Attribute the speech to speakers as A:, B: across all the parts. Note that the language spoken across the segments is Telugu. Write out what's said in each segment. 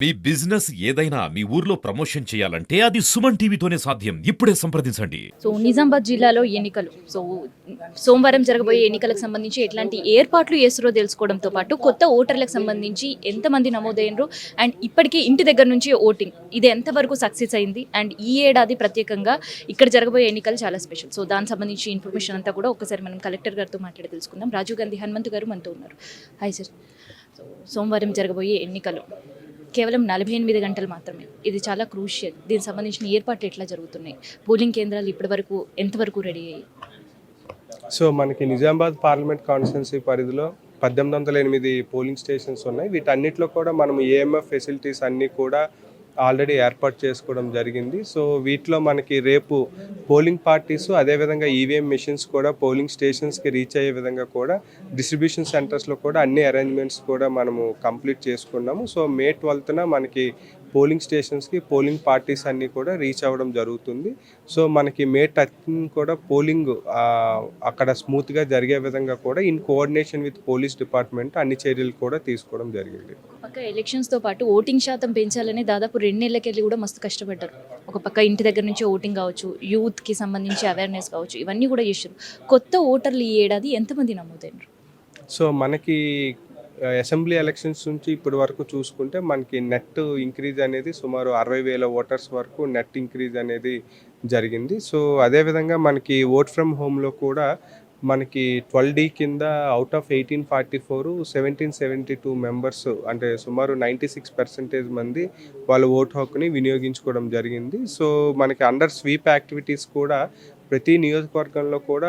A: మీ బిజినెస్ ఏదైనా మీ ఊర్లో ప్రమోషన్ చేయాలంటే అది సుమన్ టీవీతోనే సాధ్యం. ఇప్పుడే సంప్రదించండి.
B: సో నిజామాబాద్ జిల్లాలో ఎన్నికలు. సోమవారం జరగబోయే ఎన్నికలకు సంబంధించి ఎట్లాంటి ఏర్పాట్లు చేస్తురో తెలుసుకోవడంతో పాటు కొత్త ఓటర్లకు సంబంధించి ఎంతమంది నమోదైనరు అండ్ ఇప్పటికీ ఇంటి దగ్గర నుంచి ఓటింగ్ ఇది ఎంతవరకు సక్సెస్ అయింది అండ్ ఈ ఏడాది ప్రత్యేకంగా ఇక్కడ జరగబోయే ఎన్నికలు చాలా స్పెషల్. సో దానికి సంబంధించి ఇన్ఫర్మేషన్ అంతా కూడా ఒకసారి మనం కలెక్టర్ గారితో మాట్లాడి తెలుసుకుందాం. రాజీవ్ గాంధీ హనుమంతు గారు మనతో ఉన్నారు. Hi sir. సోమవారం జరగబోయే ఎన్నికలు కేవలం 48 గంటలు మాత్రమే. ఇది చాలా క్రూషియల్. దీనికి సంబంధించిన ఏర్పాట్లు ఎట్లా జరుగుతున్నాయి? పోలింగ్ కేంద్రాలు ఇప్పటివరకు ఎంతవరకు రెడీ అయ్యాయి?
C: సో మనకి నిజామాబాద్ పార్లమెంట్ కాన్స్టిట్యున్సీ పరిధిలో 1808 పోలింగ్ స్టేషన్స్ ఉన్నాయి. వీటన్నిటిలో కూడా మనం ఏఎంఎఫ్ ఫెసిలిటీస్ అన్నీ కూడా ఆల్రెడీ ఏర్పాటు చేసుకోవడం జరిగింది. సో వీటిలో మనకి రేపు పోలింగ్ పార్టీస్ అదేవిధంగా ఈవీఎం మెషిన్స్ కూడా పోలింగ్ స్టేషన్స్కి రీచ్ అయ్యే విధంగా కూడా డిస్ట్రిబ్యూషన్ సెంటర్స్లో కూడా అన్ని అరేంజ్మెంట్స్ కూడా మనము కంప్లీట్ చేసుకున్నాము. సో మే 12న మనకి పోలింగ్ స్టేషన్స్కి పోలింగ్ పార్టీస్ అన్నీ కూడా రీచ్ అవ్వడం జరుగుతుంది. సో మనకి మే 13 కూడా పోలింగ్ అక్కడ స్మూత్గా జరిగే విధంగా కూడా in coordination with police department అన్ని చర్యలు కూడా తీసుకోవడం జరిగింది.
B: పక్క ఎలక్షన్స్తో పాటు ఓటింగ్ శాతం పెంచాలని దాదాపు 2 నెలలకెళ్ళి కూడా మస్తు కష్టపడ్డారు. ఒక పక్క ఇంటి దగ్గర నుంచి ఓటింగ్ కావచ్చు, యూత్కి సంబంధించి అవేర్నెస్ కావచ్చు, ఇవన్నీ కూడా చేశారు. కొత్త ఓటర్లు ఈ ఏడాది ఎంతమంది నమోదైనరు?
C: సో మనకి అసెంబ్లీ ఎలక్షన్స్ నుంచి ఇప్పటి వరకు చూసుకుంటే మనకి నెట్ ఇంక్రీజ్ అనేది సుమారు 60,000 ఓటర్స్ వరకు నెట్ ఇంక్రీజ్ అనేది జరిగింది. సో అదేవిధంగా మనకి ఓట్ ఫ్రమ్ హోమ్లో కూడా మనకి 12D కింద అవుట్ ఆఫ్ 1844 1772 మెంబర్స్ అంటే సుమారు 96% మంది వాళ్ళ ఓటు హక్కుని వినియోగించుకోవడం జరిగింది. సో మనకి అండర్ స్వీప్ యాక్టివిటీస్ కూడా ప్రతి నియోజకవర్గంలో కూడా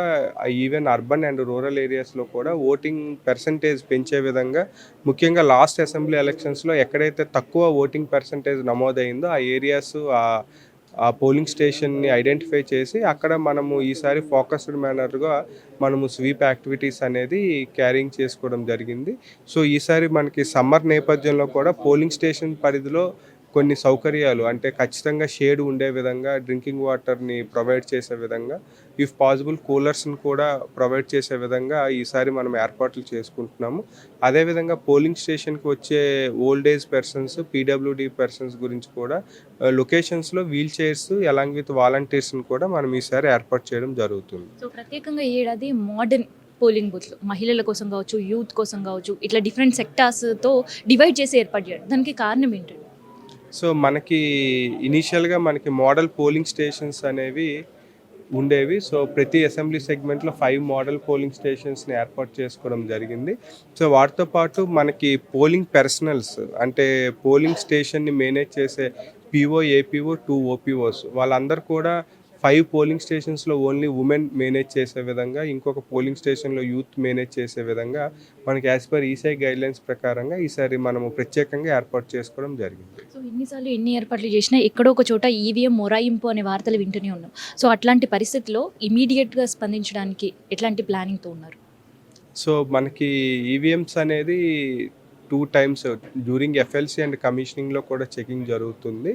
C: ఈవెన్ అర్బన్ అండ్ రూరల్ ఏరియాస్లో కూడా ఓటింగ్ పర్సంటేజ్ పెంచే విధంగా ముఖ్యంగా లాస్ట్ అసెంబ్లీ ఎలక్షన్స్లో ఎక్కడైతే తక్కువ ఓటింగ్ పర్సంటేజ్ నమోదైందో ఆ ఏరియాస్ ఆ పోలింగ్ స్టేషన్ని ఐడెంటిఫై చేసి అక్కడ మనము ఈసారి ఫోకస్డ్ మేనర్గా మనము స్వీప్ యాక్టివిటీస్ అనేది క్యారింగ్ చేసుకోవడం జరిగింది. సో ఈసారి మనకి సమ్మర్ నేపథ్యంలో కూడా పోలింగ్ స్టేషన్ పరిధిలో కొన్ని సౌకర్యాలు అంటే ఖచ్చితంగా షేడ్ ఉండే విధంగా డ్రింకింగ్ వాటర్ని ప్రొవైడ్ చేసే విధంగా ఇఫ్ పాసిబుల్ కూలర్స్ని కూడా ప్రొవైడ్ చేసే విధంగా ఈసారి మనం ఏర్పాట్లు చేసుకుంటున్నాము. అదేవిధంగా పోలింగ్ స్టేషన్కి వచ్చే old age persons PWD persons గురించి కూడా లొకేషన్స్లో వీల్ చైర్స్ అలాంగ్ విత్ వాలంటీర్స్ని కూడా మనం ఈసారి ఏర్పాటు చేయడం జరుగుతుంది.
B: సో ప్రత్యేకంగా ఈ ఏడాది మోడర్న్ పోలింగ్ బూత్లు మహిళల కోసం కావచ్చు, యూత్ కోసం కావచ్చు, ఇట్లా డిఫరెంట్ సెక్టార్స్తో డివైడ్ చేసి ఏర్పాటు చేయడం, దానికి కారణం ఏంటండి?
C: సో మనకి ఇనీషియల్గా మనకి మోడల్ పోలింగ్ స్టేషన్స్ అనేవి ఉండేవి. సో ప్రతి అసెంబ్లీ సెగ్మెంట్లో 5 మోడల్ పోలింగ్ స్టేషన్స్ని ఏర్పాటు చేసుకోవడం జరిగింది. సో వాటితో పాటు మనకి పోలింగ్ పర్సనల్స్ అంటే పోలింగ్ స్టేషన్ని మేనేజ్ చేసే పీఓ, ఏపీఓ, 2 ఓపీఓస్ వాళ్ళందరూ కూడా 5 పోలింగ్ స్టేషన్స్లో ఓన్లీ ఉమెన్ మేనేజ్ చేసే విధంగా, ఇంకొక పోలింగ్ స్టేషన్లో యూత్ మేనేజ్ చేసే విధంగా మనకి యాజ్ పర్ ఈసీఐ గైడ్లైన్స్ ప్రకారంగా ఈసారి మనము ప్రత్యేకంగా ఏర్పాటు చేసుకోవడం జరిగింది.
B: సో ఎన్నిసార్లు ఎన్ని ఏర్పాట్లు చేసినా ఎక్కడో ఒక చోట ఈవీఎం మొరాయింపు అనే వార్తలు వింటూనే ఉన్నాం. సో అట్లాంటి పరిస్థితుల్లో ఇమీడియట్గా స్పందించడానికి ఎట్లాంటి ప్లానింగ్తో ఉన్నారు?
C: సో మనకి ఈవీఎంస్ అనేది 2 times డ్యూరింగ్ ఎఫ్ఎల్సీ అండ్ కమిషనింగ్లో కూడా చెకింగ్ జరుగుతుంది.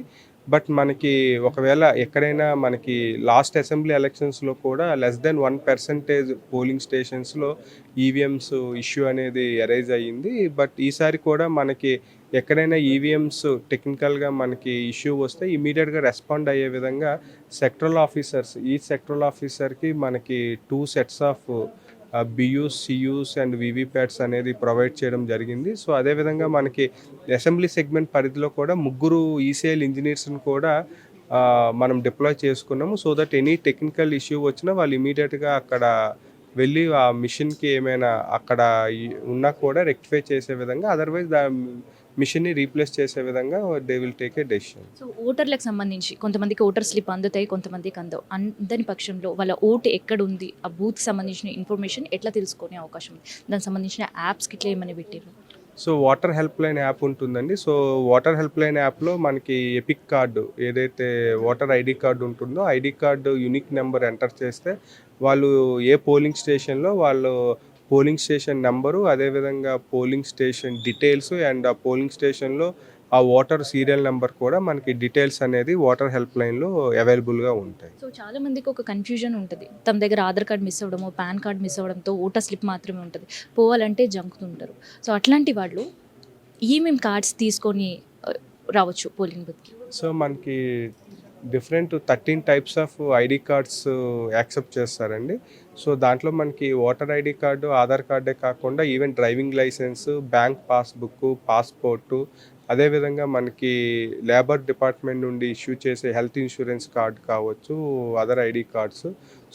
C: బట్ మనకి ఒకవేళ ఎక్కడైనా మనకి లాస్ట్ అసెంబ్లీ ఎలక్షన్స్లో కూడా లెస్ దెన్ 1% పోలింగ్ స్టేషన్స్లో ఈవీఎంస్ ఇష్యూ అనేది అరైజ్ అయ్యింది. బట్ ఈసారి కూడా మనకి ఎక్కడైనా ఈవీఎంస్ టెక్నికల్గా మనకి ఇష్యూ వస్తే ఇమీడియట్గా రెస్పాండ్ అయ్యే విధంగా సెక్టరల్ ఆఫీసర్స్ ఈ సెక్టరల్ ఆఫీసర్కి మనకి 2 sets of BUs, CUs and VVPATs అనేది ప్రొవైడ్ చేయడం జరిగింది. సో అదేవిధంగా మనకి అసెంబ్లీ సెగ్మెంట్ పరిధిలో కూడా 3 ఈసీఐఎల్ ఇంజనీర్స్ని కూడా మనం డిప్లాయ్ చేసుకున్నాము. So that any technical issue వచ్చినా వాళ్ళు ఇమీడియట్గా అక్కడ వెళ్ళి ఆ మిషన్కి ఏమైనా అక్కడ ఉన్నా కూడా రెక్టిఫై చేసే విధంగా, అదర్వైజ్ మిషన్ని రీప్లేస్ చేసే విధంగా they will take a decision.
B: So ఓటర్లకు సంబంధించి కొంతమందికి ఓటర్ స్లిప్ అందుతాయి, కొంతమందికి అందవు. అందని పక్షంలో వాళ్ళ ఓటు ఎక్కడ ఉంది, ఆ బూత్కి సంబంధించిన ఇన్ఫర్మేషన్ ఎట్లా తెలుసుకునే అవకాశం ఉంది? దానికి సంబంధించిన యాప్స్కి ఇట్లా ఏమైనా పెట్టారు?
C: So water help line app ఉంటుందండి. సో వాటర్ హెల్ప్ లైన్ యాప్లో మనకి ఎపిక్ కార్డు ఏదైతే ఓటర్ ఐడి కార్డు ఉంటుందో ID card unique number enter చేస్తే వాళ్ళు ఏ పోలింగ్ స్టేషన్లో వాళ్ళు పోలింగ్ స్టేషన్ నెంబరు, అదేవిధంగా పోలింగ్ స్టేషన్ డీటెయిల్స్ అండ్ ఆ పోలింగ్ స్టేషన్లో ఆ ఓటర్ సీరియల్ నెంబర్ కూడా మనకి డీటెయిల్స్ అనేది వాటర్ హెల్ప్ లైన్లో అవైలబుల్గా ఉంటాయి.
B: సో చాలా మందికి ఒక కన్ఫ్యూజన్ ఉంటుంది. తమ దగ్గర ఆధార్ కార్డ్ మిస్ అవ్వడము, పాన్ కార్డ్ మిస్ అవ్వడంతో ఓటర్ స్లిప్ మాత్రమే ఉంటుంది, పోవాలంటే జంకుతుంటారు. సో అట్లాంటి వాళ్ళు మేము కార్డ్స్ తీసుకొని రావచ్చు పోలింగ్ బూత్కి?
C: సో మనకి different 13 types of ID cards accept చేస్తారండి. సో దాంట్లో మనకి ఓటర్ ఐడి కార్డు, ఆధార్ కార్డే కాకుండా even driving license, bank passbook, passport, అదేవిధంగా మనకి లేబర్ డిపార్ట్మెంట్ నుండి ఇష్యూ చేసే హెల్త్ ఇన్సూరెన్స్ కార్డు కావచ్చు, అదర్ ఐడి కార్డ్స్.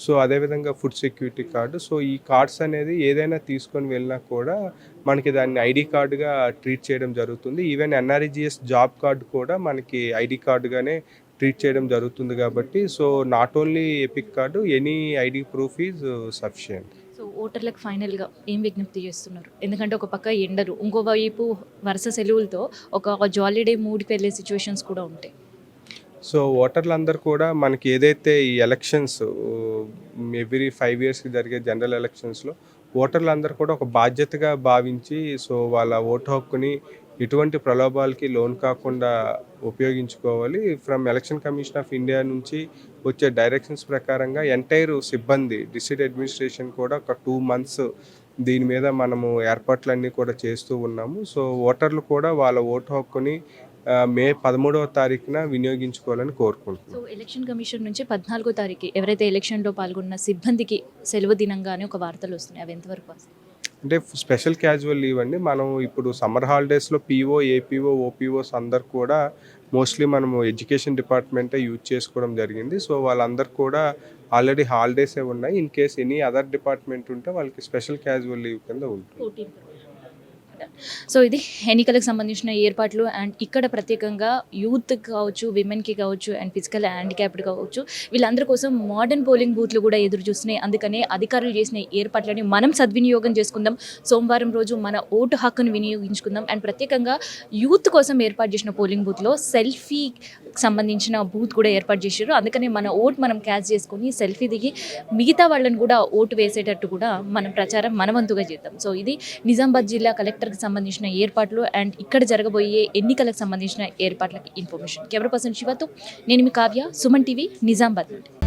C: సో అదేవిధంగా ఫుడ్ సెక్యూరిటీ కార్డు. సో ఈ కార్డ్స్ అనేది ఏదైనా తీసుకొని వెళ్ళినా కూడా మనకి దాన్ని ఐడి కార్డుగా ట్రీట్ చేయడం జరుగుతుంది. ఈవెన్ ఎన్ఆర్ఈజీఎస్ జాబ్ కార్డు కూడా మనకి ఐడి కార్డుగానే ట్రీట్ చేయడం జరుగుతుంది కాబట్టి so not only epic card, any ID proof is sufficient.
B: So ఓటర్లకు ఫైనల్గా ఏం విజ్ఞప్తి చేస్తున్నారు? ఎందుకంటే ఒక పక్క ఎండలు, ఇంకోవైపు వరుస సెలవులతో ఒక జాలీడే మూడ్కి వెళ్ళే సిచ్యువేషన్స్ కూడా ఉంటాయి.
C: సో ఓటర్లందరూ కూడా మనకి ఏదైతే ఈ ఎలక్షన్స్ ఎవ్రీ 5 ఇయర్స్కి జరిగే జనరల్ ఎలక్షన్స్లో ఓటర్లందరూ కూడా ఒక బాధ్యతగా భావించి సో వాళ్ళ ఓటు హక్కుని ఎటువంటి ప్రలోభాలకి లోన్ కాకుండా ఉపయోగించుకోవాలి. From election commission of India నుంచి వచ్చే డైరెక్షన్స్ ప్రకారంగా ఎంటైర్ సిబ్బంది డిస్ట్రిక్ట్ అడ్మినిస్ట్రేషన్ కూడా ఒక 2 months దీని మీద మనము ఏర్పాట్లన్నీ కూడా చేస్తూ ఉన్నాము. సో ఓటర్లు కూడా వాళ్ళ ఓటు హక్కుని మే 13వ తారీఖున వినియోగించుకోవాలని కోరుకుంటున్నాం.
B: సో ఎలక్షన్ కమిషన్ నుంచి 14వ తారీఖు ఎవరైతే ఎలక్షన్లో పాల్గొన్న సిబ్బందికి సెలవు దినంగానే ఒక వార్తలు వస్తున్నాయి, అవి ఎంతవరకు వాస్తవం?
C: అంటే స్పెషల్ క్యాజువల్ లీవ్ అండి. మనం ఇప్పుడు సమ్మర్ హాలిడేస్లో పీఓ, ఏపీఓ, ఓపీఓస్ అందరు కూడా మోస్ట్లీ మనము ఎడ్యుకేషన్ డిపార్ట్మెంటే యూజ్ చేసుకోవడం జరిగింది. సో వాళ్ళందరూ కూడా ఆల్రెడీ హాలిడేసే ఉన్నాయి. In case any other department ఉంటే వాళ్ళకి స్పెషల్ క్యాజువల్ లీవ్ కింద ఉంటుంది.
B: సో ఇది ఎన్నికలకు సంబంధించిన ఏర్పాట్లు అండ్ ఇక్కడ ప్రత్యేకంగా యూత్ కావచ్చు, విమెన్కి కావచ్చు అండ్ ఫిజికల్ హ్యాండిక్యాప్డ్ కావచ్చు, వీళ్ళందరి కోసం మోడర్న్ పోలింగ్ బూత్లు కూడా ఎదురు చూస్తున్నాయి. అందుకనే అధికారులు చేసిన ఏర్పాట్లని మనం సద్వినియోగం చేసుకుందాం. సోమవారం రోజు మన ఓటు హక్కును వినియోగించుకుందాం. అండ్ ప్రత్యేకంగా యూత్ కోసం ఏర్పాటు చేసిన పోలింగ్ బూత్లో సెల్ఫీ సంబంధించిన బూత్ కూడా ఏర్పాటు చేశారు. అందుకనే మన ఓటు మనం క్యాచ్ చేసుకొని సెల్ఫీ దిగి మిగతా వాళ్ళని కూడా ఓటు వేసేటట్టు కూడా మనం ప్రచారం మనవంతుగా చేద్దాం. సో ఇది నిజామాబాద్ జిల్లా కలెక్టర్కి సంబంధించిన ఏర్పాట్లు అండ్ ఇక్కడ జరగబోయే ఎన్నికలకు సంబంధించిన ఏర్పాట్లకి ఇన్ఫర్మేషన్. కెమెరా పర్సన్ శివతో నేను మీ కావ్య, సుమన్ టీవీ, నిజామాబాద్ నుండి.